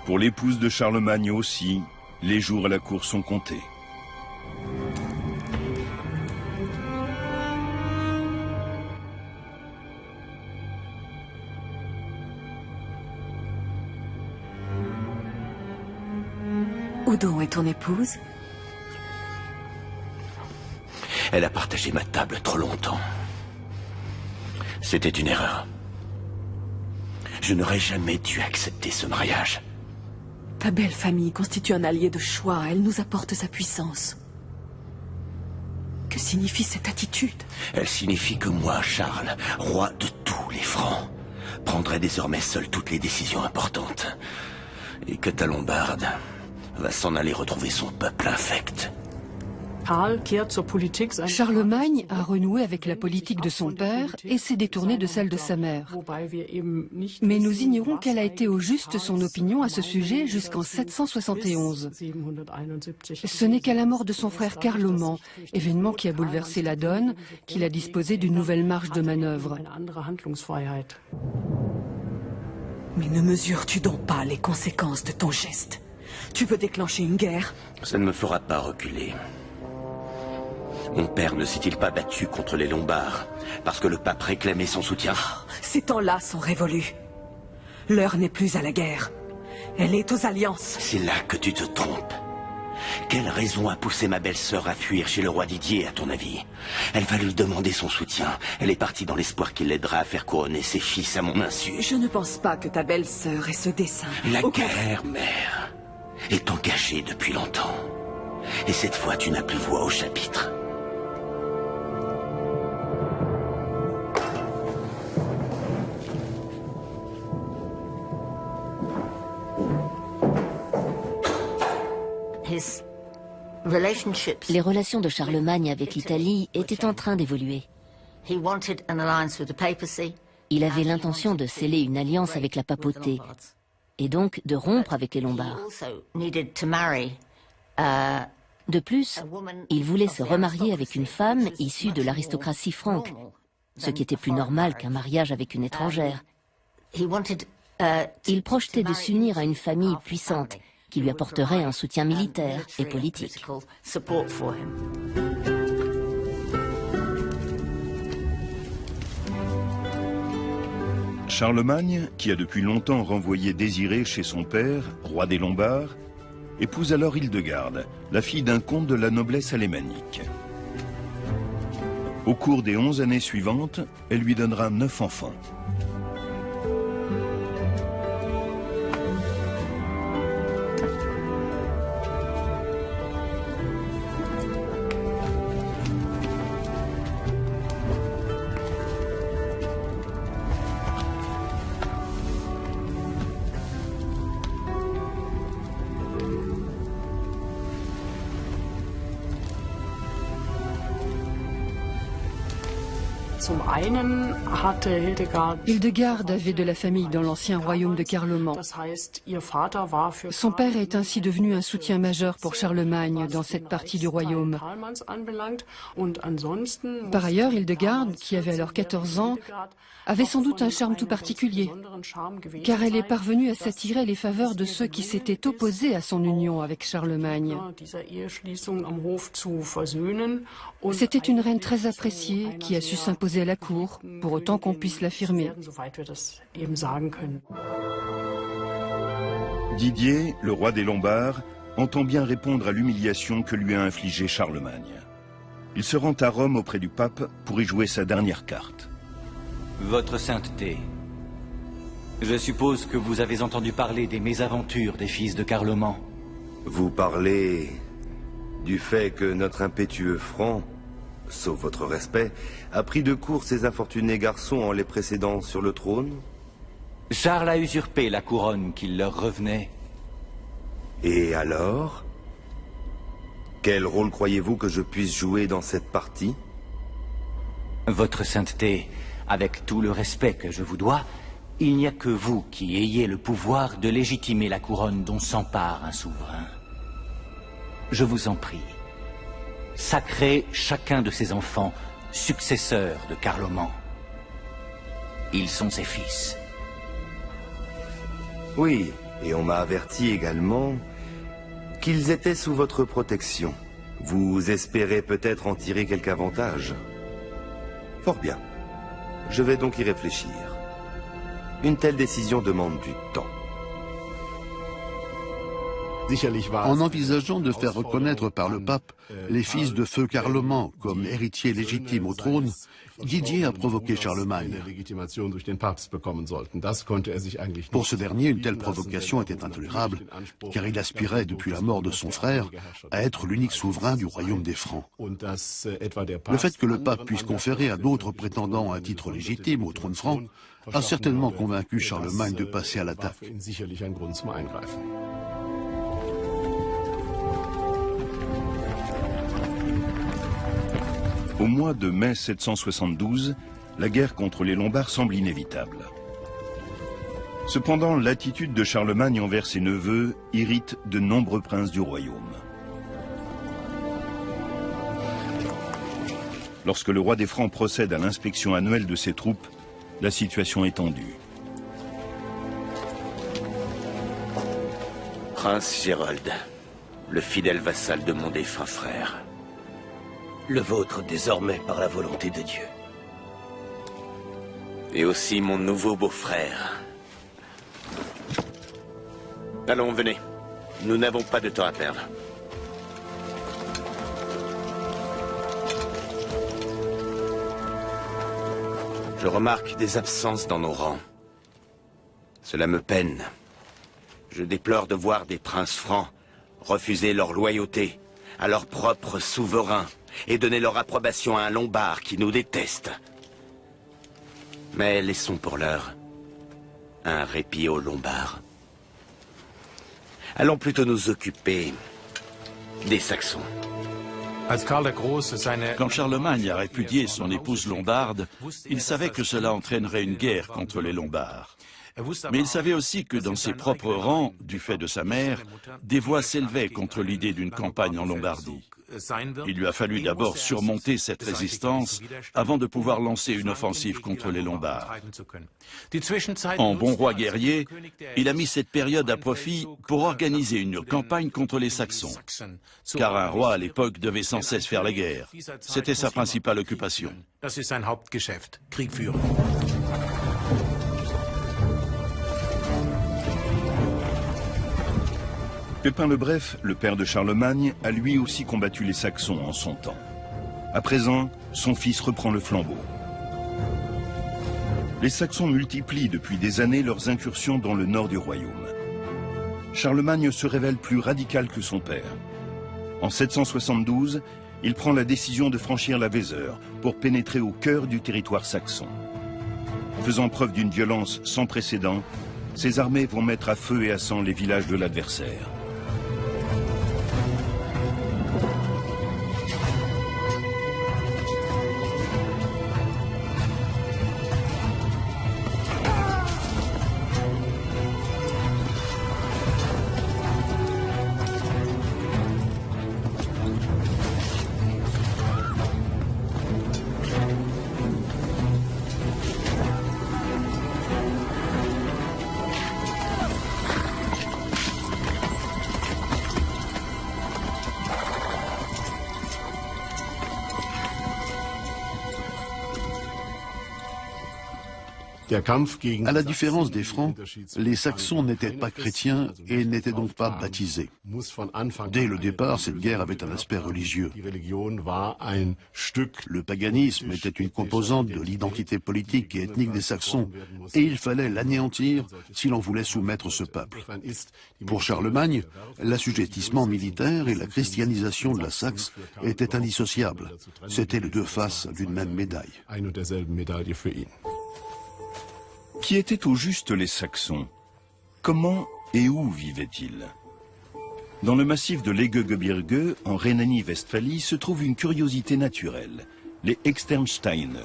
Pour l'épouse de Charlemagne aussi, les jours à la cour sont comptés. Où donc est ton épouse? Elle a partagé ma table trop longtemps. C'était une erreur. Je n'aurais jamais dû accepter ce mariage. Ta belle famille constitue un allié de choix. Elle nous apporte sa puissance. Que signifie cette attitude? Elle signifie que moi, Charles, roi de tous les Francs, prendrai désormais seul toutes les décisions importantes. Et que ta Lombarde va s'en aller retrouver son peuple infect. Charlemagne a renoué avec la politique de son père et s'est détourné de celle de sa mère. Mais nous ignorons quelle a été au juste son opinion à ce sujet jusqu'en 771. Ce n'est qu'à la mort de son frère Carloman, événement qui a bouleversé la donne, qu'il a disposé d'une nouvelle marge de manœuvre. Mais ne mesures-tu donc pas les conséquences de ton geste? Tu veux déclencher une guerre? Ça ne me fera pas reculer. Mon père ne s'est-il pas battu contre les Lombards parce que le pape réclamait son soutien? Ces temps-là sont révolus. L'heure n'est plus à la guerre. Elle est aux alliances. C'est là que tu te trompes. Quelle raison a poussé ma belle-sœur à fuir chez le roi Didier, à ton avis? Elle va lui demander son soutien. Elle est partie dans l'espoir qu'il l'aidera à faire couronner ses fils à mon insu. Je ne pense pas que ta belle-sœur ait ce dessein. La guerre, mère, est engagée depuis longtemps. Et cette fois, tu n'as plus voix au chapitre. Les relations de Charlemagne avec l'Italie étaient en train d'évoluer. Il avait l'intention de sceller une alliance avec la papauté et donc de rompre avec les Lombards. De plus, il voulait se remarier avec une femme issue de l'aristocratie franque, ce qui était plus normal qu'un mariage avec une étrangère. Il projetait de s'unir à une famille puissante qui lui apporterait un soutien militaire et politique. Charlemagne, qui a depuis longtemps renvoyé Désiré chez son père, roi des Lombards, épouse alors Hildegarde, la fille d'un comte de la noblesse alémanique. Au cours des 11 années suivantes, elle lui donnera 9 enfants. Hildegarde avait de la famille dans l'ancien royaume de Carloman. Son père est ainsi devenu un soutien majeur pour Charlemagne dans cette partie du royaume. Par ailleurs, Hildegarde, qui avait alors 14 ans, avait sans doute un charme tout particulier, car elle est parvenue à s'attirer les faveurs de ceux qui s'étaient opposés à son union avec Charlemagne. C'était une reine très appréciée qui a su s'imposer à la cour, pour autant qu'on puisse l'affirmer. Didier, le roi des Lombards, entend bien répondre à l'humiliation que lui a infligée Charlemagne. Il se rend à Rome auprès du pape pour y jouer sa dernière carte. Votre sainteté, je suppose que vous avez entendu parler des mésaventures des fils de Carloman. Vous parlez du fait que notre impétueux franc, sauf votre respect, a pris de court ces infortunés garçons en les précédant sur le trône? Charles a usurpé la couronne qui leur revenait. Et alors? Quel rôle croyez-vous que je puisse jouer dans cette partie? Votre sainteté, avec tout le respect que je vous dois, il n'y a que vous qui ayez le pouvoir de légitimer la couronne dont s'empare un souverain. Je vous en prie, sacrez chacun de ses enfants successeurs de Carloman. Ils sont ses fils. Oui, et on m'a averti également qu'ils étaient sous votre protection. Vous espérez peut-être en tirer quelque avantage. Fort bien. Je vais donc y réfléchir. Une telle décision demande du temps. En envisageant de faire reconnaître par le pape les fils de feu Carloman comme héritiers légitimes au trône, Didier a provoqué Charlemagne. Pour ce dernier, une telle provocation était intolérable, car il aspirait, depuis la mort de son frère, à être l'unique souverain du royaume des Francs. Le fait que le pape puisse conférer à d'autres prétendants un titre légitime au trône franc a certainement convaincu Charlemagne de passer à l'attaque. Au mois de mai 772, la guerre contre les Lombards semble inévitable. Cependant, l'attitude de Charlemagne envers ses neveux irrite de nombreux princes du royaume. Lorsque le roi des Francs procède à l'inspection annuelle de ses troupes, la situation est tendue. Prince Gérold, le fidèle vassal de mon défunt frère. Le vôtre désormais par la volonté de Dieu. Et aussi mon nouveau beau-frère. Allons, venez. Nous n'avons pas de temps à perdre. Je remarque des absences dans nos rangs. Cela me peine. Je déplore de voir des princes francs refuser leur loyauté à leur propre souverain et donner leur approbation à un Lombard qui nous déteste. Mais laissons pour l'heure un répit aux Lombards. Allons plutôt nous occuper des Saxons. Quand Charlemagne a répudié son épouse lombarde, il savait que cela entraînerait une guerre contre les Lombards. Mais il savait aussi que dans ses propres rangs, du fait de sa mère, des voix s'élevaient contre l'idée d'une campagne en Lombardie. Il lui a fallu d'abord surmonter cette résistance avant de pouvoir lancer une offensive contre les Lombards. En bon roi guerrier, il a mis cette période à profit pour organiser une campagne contre les Saxons. Car un roi à l'époque devait sans cesse faire la guerre. C'était sa principale occupation. Pépin le Bref, le père de Charlemagne, a lui aussi combattu les Saxons en son temps. À présent, son fils reprend le flambeau. Les Saxons multiplient depuis des années leurs incursions dans le nord du royaume. Charlemagne se révèle plus radical que son père. En 772, il prend la décision de franchir la Vézeur pour pénétrer au cœur du territoire saxon. Faisant preuve d'une violence sans précédent, ses armées vont mettre à feu et à sang les villages de l'adversaire. À la différence des Francs, les Saxons n'étaient pas chrétiens et n'étaient donc pas baptisés. Dès le départ, cette guerre avait un aspect religieux. Le paganisme était une composante de l'identité politique et ethnique des Saxons, et il fallait l'anéantir si l'on voulait soumettre ce peuple. Pour Charlemagne, l'assujettissement militaire et la christianisation de la Saxe étaient indissociables. C'étaient les deux faces d'une même médaille. Qui étaient au juste les Saxons? Comment et où vivaient-ils? Dans le massif de l'Egegebirge, en Rhénanie-Westphalie, se trouve une curiosité naturelle, les Externsteine,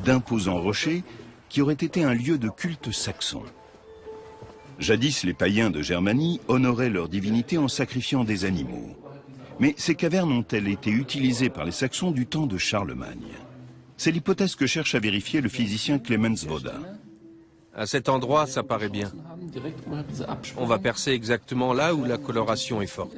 d'imposants rochers qui auraient été un lieu de culte saxon. Jadis, les païens de Germanie honoraient leur divinité en sacrifiant des animaux. Mais ces cavernes ont-elles été utilisées par les Saxons du temps de Charlemagne? C'est l'hypothèse que cherche à vérifier le physicien Clemens Woda. À cet endroit, ça paraît bien. On va percer exactement là où la coloration est forte.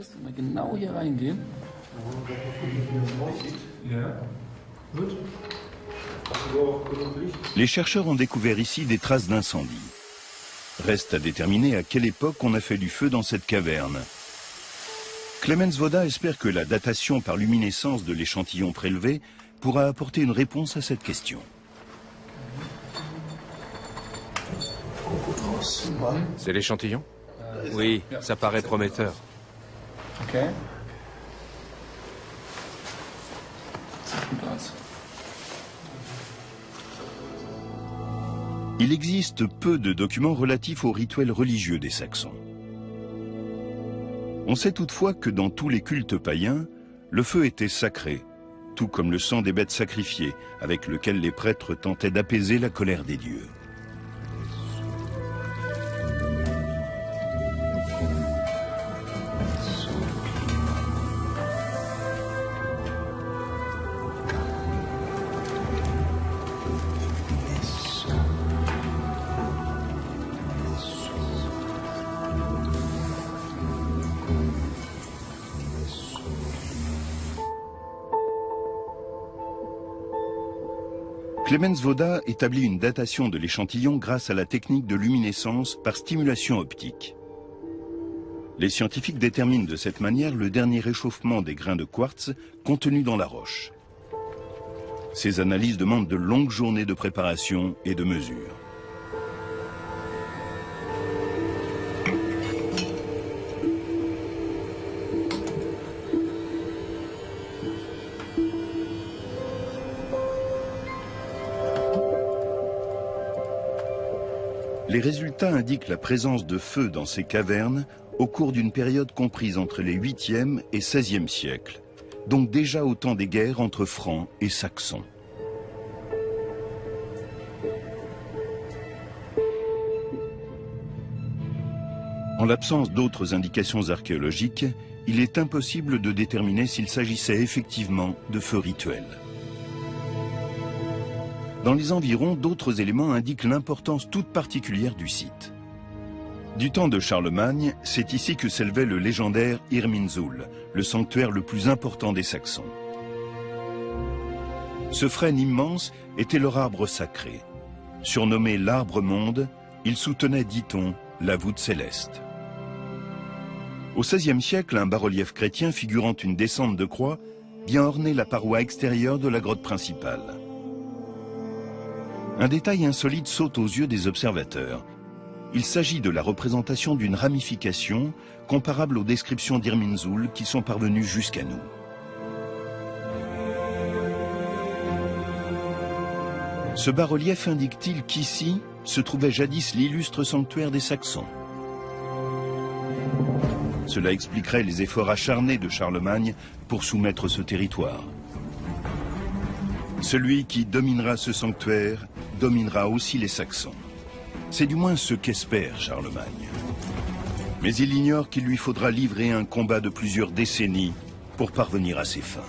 Les chercheurs ont découvert ici des traces d'incendie. Reste à déterminer à quelle époque on a fait du feu dans cette caverne. Clemens Woda espère que la datation par luminescence de l'échantillon prélevé pourra apporter une réponse à cette question. C'est l'échantillon? Oui, ça paraît prometteur. Il existe peu de documents relatifs aux rituels religieux des Saxons. On sait toutefois que dans tous les cultes païens, le feu était sacré, tout comme le sang des bêtes sacrifiées, avec lequel les prêtres tentaient d'apaiser la colère des dieux. Clemens Woda établit une datation de l'échantillon grâce à la technique de luminescence par stimulation optique. Les scientifiques déterminent de cette manière le dernier réchauffement des grains de quartz contenus dans la roche. Ces analyses demandent de longues journées de préparation et de mesure. Les résultats indiquent la présence de feu dans ces cavernes au cours d'une période comprise entre les 8e et 16e siècles, donc déjà au temps des guerres entre Francs et Saxons. En l'absence d'autres indications archéologiques, il est impossible de déterminer s'il s'agissait effectivement de feux rituels. Dans les environs, d'autres éléments indiquent l'importance toute particulière du site. Du temps de Charlemagne, c'est ici que s'élevait le légendaire Irminsul, le sanctuaire le plus important des Saxons. Ce frêne immense était leur arbre sacré. Surnommé l'arbre-monde, il soutenait, dit-on, la voûte céleste. Au XVIe siècle, un bas-relief chrétien figurant une descente de croix vient orner la paroi extérieure de la grotte principale. Un détail insolite saute aux yeux des observateurs. Il s'agit de la représentation d'une ramification comparable aux descriptions d'Irminsul qui sont parvenues jusqu'à nous. Ce bas-relief indique-t-il qu'ici se trouvait jadis l'illustre sanctuaire des Saxons? Cela expliquerait les efforts acharnés de Charlemagne pour soumettre ce territoire. Celui qui dominera ce sanctuaire dominera aussi les Saxons. C'est du moins ce qu'espère Charlemagne. Mais il ignore qu'il lui faudra livrer un combat de plusieurs décennies pour parvenir à ses fins.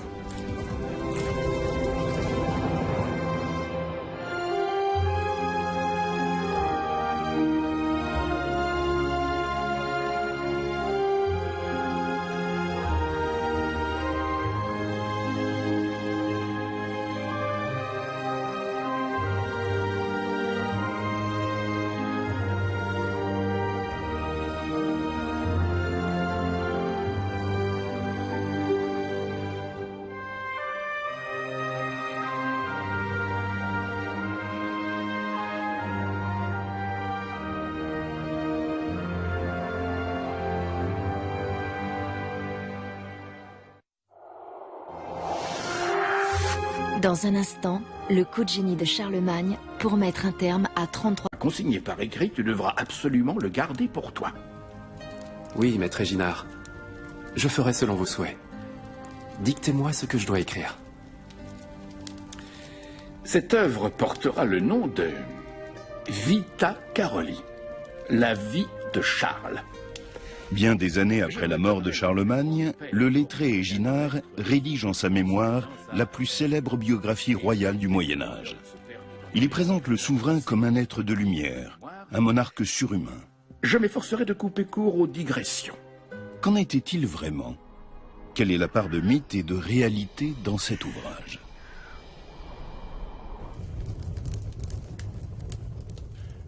Dans un instant, le coup de génie de Charlemagne pour mettre un terme à 33... Consigné par écrit, tu devras absolument le garder pour toi. Oui, maître Éginard. Je ferai selon vos souhaits. Dictez-moi ce que je dois écrire. Cette œuvre portera le nom de Vita Caroli, la vie de Charles. Bien des années après la mort de Charlemagne, le lettré Éginard rédige en sa mémoire la plus célèbre biographie royale du Moyen-Âge. Il y présente le souverain comme un être de lumière, un monarque surhumain. Je m'efforcerai de couper court aux digressions. Qu'en était-il vraiment? Quelle est la part de mythe et de réalité dans cet ouvrage?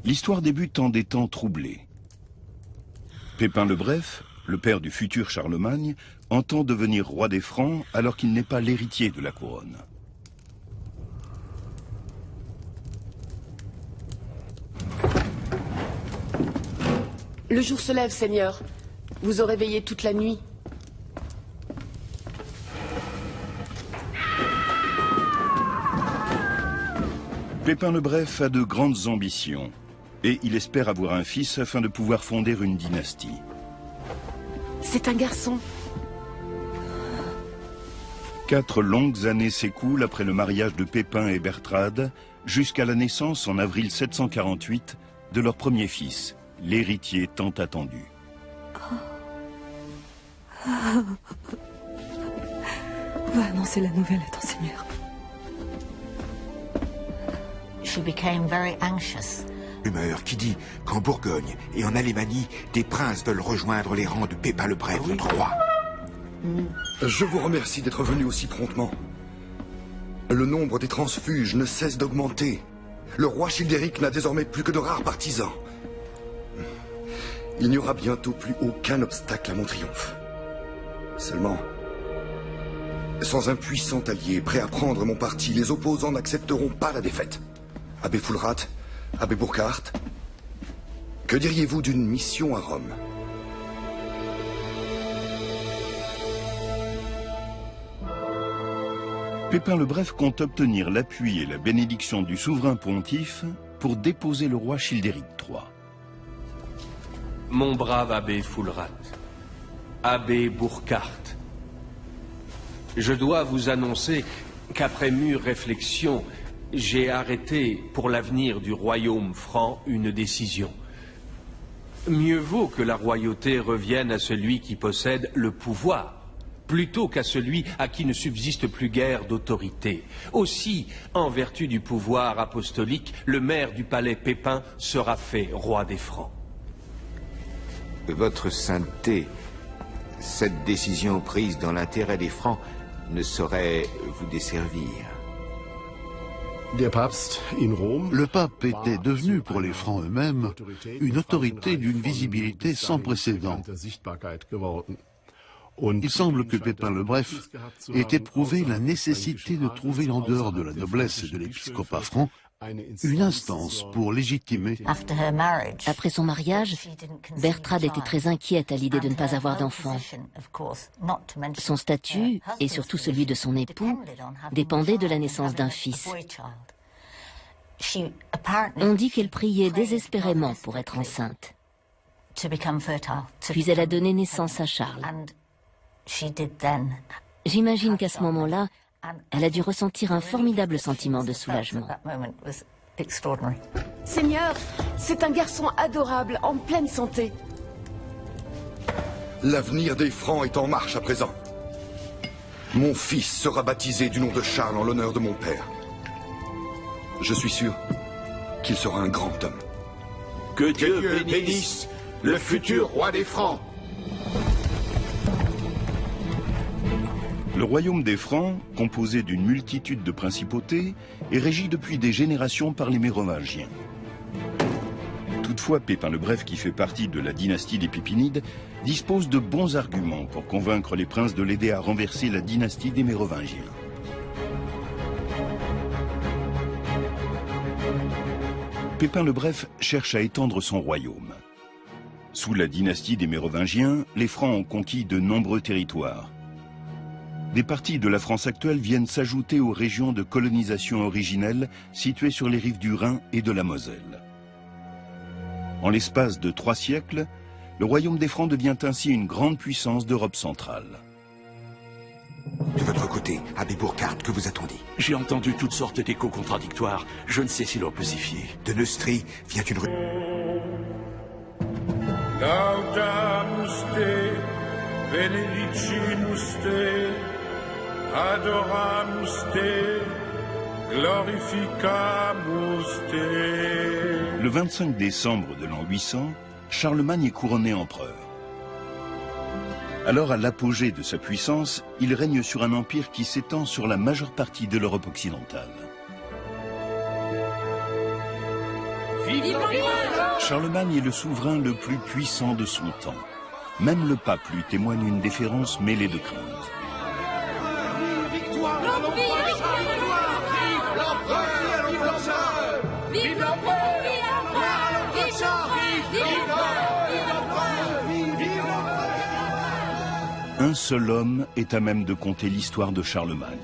L'histoire débute en des temps troublés. Pépin le Bref, le père du futur Charlemagne, entend devenir roi des Francs alors qu'il n'est pas l'héritier de la couronne. Le jour se lève, Seigneur. Vous aurez veillé toute la nuit. Pépin le Bref a de grandes ambitions et il espère avoir un fils afin de pouvoir fonder une dynastie. C'est un garçon. 4 longues années s'écoulent après le mariage de Pépin et Bertrade jusqu'à la naissance en avril 748 de leur premier fils, l'héritier tant attendu. Va annoncer la nouvelle à ton Seigneur. She became very anxious. Rumeur qui dit qu'en Bourgogne et en Alémanie, des princes veulent rejoindre les rangs de Pépin le Bref, notre roi. Je vous remercie d'être venu aussi promptement. Le nombre des transfuges ne cesse d'augmenter. Le roi Childéric n'a désormais plus que de rares partisans. Il n'y aura bientôt plus aucun obstacle à mon triomphe. Seulement, sans un puissant allié prêt à prendre mon parti, les opposants n'accepteront pas la défaite. Abbé Fulrat, Abbé Burkhardt, que diriez-vous d'une mission à Rome? Pépin le Bref compte obtenir l'appui et la bénédiction du souverain pontife pour déposer le roi Childéric III. Mon brave abbé Fulrat, abbé Burkhardt, je dois vous annoncer qu'après mûre réflexion, j'ai arrêté pour l'avenir du royaume franc une décision. Mieux vaut que la royauté revienne à celui qui possède le pouvoir, plutôt qu'à celui à qui ne subsiste plus guère d'autorité. Aussi, en vertu du pouvoir apostolique, le maire du palais Pépin sera fait roi des Francs. Votre sainteté, cette décision prise dans l'intérêt des Francs ne saurait vous desservir. Le pape était devenu pour les Francs eux-mêmes une autorité d'une visibilité sans précédent. Il semble que Pépin le Bref ait éprouvé la nécessité de trouver en dehors de la noblesse et de l'épiscopat franc une instance pour légitimer. Après son mariage, Bertrade était très inquiète à l'idée de ne pas avoir d'enfant. Son statut, et surtout celui de son époux, dépendait de la naissance d'un fils. On dit qu'elle priait désespérément pour être enceinte. Puis elle a donné naissance à Charles. J'imagine qu'à ce moment-là, elle a dû ressentir un formidable sentiment de soulagement. Seigneur, c'est un garçon adorable, en pleine santé. L'avenir des Francs est en marche à présent. Mon fils sera baptisé du nom de Charles en l'honneur de mon père. Je suis sûr qu'il sera un grand homme. Que Dieu bénisse le futur roi des Francs. Le royaume des Francs, composé d'une multitude de principautés, est régi depuis des générations par les Mérovingiens. Toutefois, Pépin le Bref, qui fait partie de la dynastie des Pépinides, dispose de bons arguments pour convaincre les princes de l'aider à renverser la dynastie des Mérovingiens. Pépin le Bref cherche à étendre son royaume. Sous la dynastie des Mérovingiens, les Francs ont conquis de nombreux territoires. Des parties de la France actuelle viennent s'ajouter aux régions de colonisation originelles situées sur les rives du Rhin et de la Moselle. En l'espace de 3 siècles, le royaume des Francs devient ainsi une grande puissance d'Europe centrale. De votre côté, abbé Burckhardt, que vous a-t-on dit? J'ai entendu toutes sortes d'échos contradictoires. Je ne sais si l'on peut s'y fier. De Neustrie vient une rue. Laudamus te, benedicimus te, adoramus te, glorificamus te. Le 25 décembre de l'an 800, Charlemagne est couronné empereur. Alors, à l'apogée de sa puissance, il règne sur un empire qui s'étend sur la majeure partie de l'Europe occidentale. Charlemagne est le souverain le plus puissant de son temps. Même le pape lui témoigne une déférence mêlée de crainte. Un seul homme est à même de conter l'histoire de Charlemagne,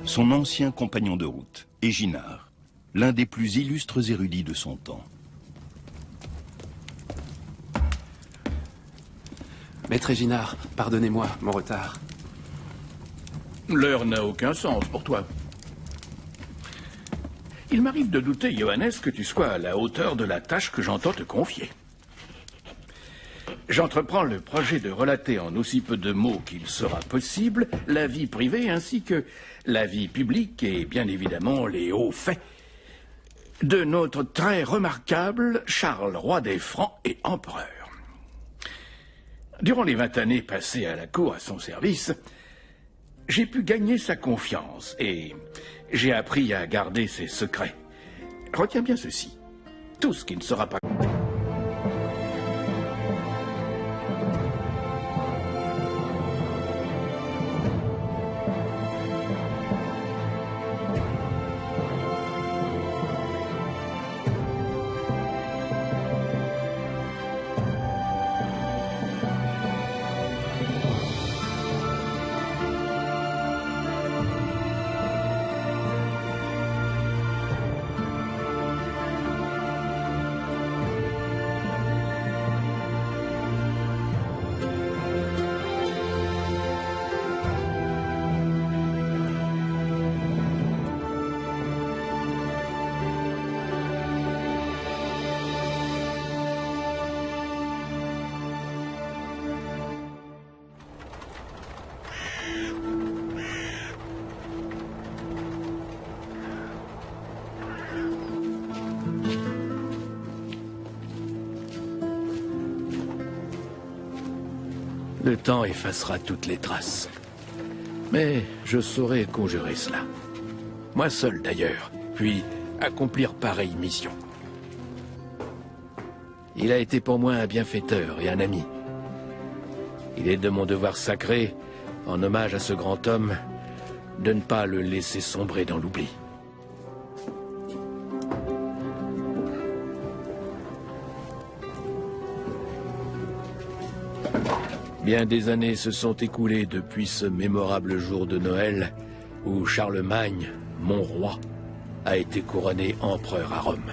son ancien compagnon de route, Éginard, l'un des plus illustres érudits de son temps. Maître Éginard, pardonnez-moi mon retard. L'heure n'a aucun sens pour toi. Il m'arrive de douter, Johannes, que tu sois à la hauteur de la tâche que j'entends te confier. J'entreprends le projet de relater en aussi peu de mots qu'il sera possible la vie privée ainsi que la vie publique et bien évidemment les hauts faits de notre très remarquable Charles, roi des Francs et empereur. Durant les 20 années passées à la cour à son service, j'ai pu gagner sa confiance et j'ai appris à garder ses secrets. Retiens bien ceci, tout ce qui ne sera pas... Le temps effacera toutes les traces. Mais je saurai conjurer cela. Moi seul d'ailleurs, puis accomplir pareille mission. Il a été pour moi un bienfaiteur et un ami. Il est de mon devoir sacré, en hommage à ce grand homme, de ne pas le laisser sombrer dans l'oubli. Bien des années se sont écoulées depuis ce mémorable jour de Noël où Charlemagne, mon roi, a été couronné empereur à Rome.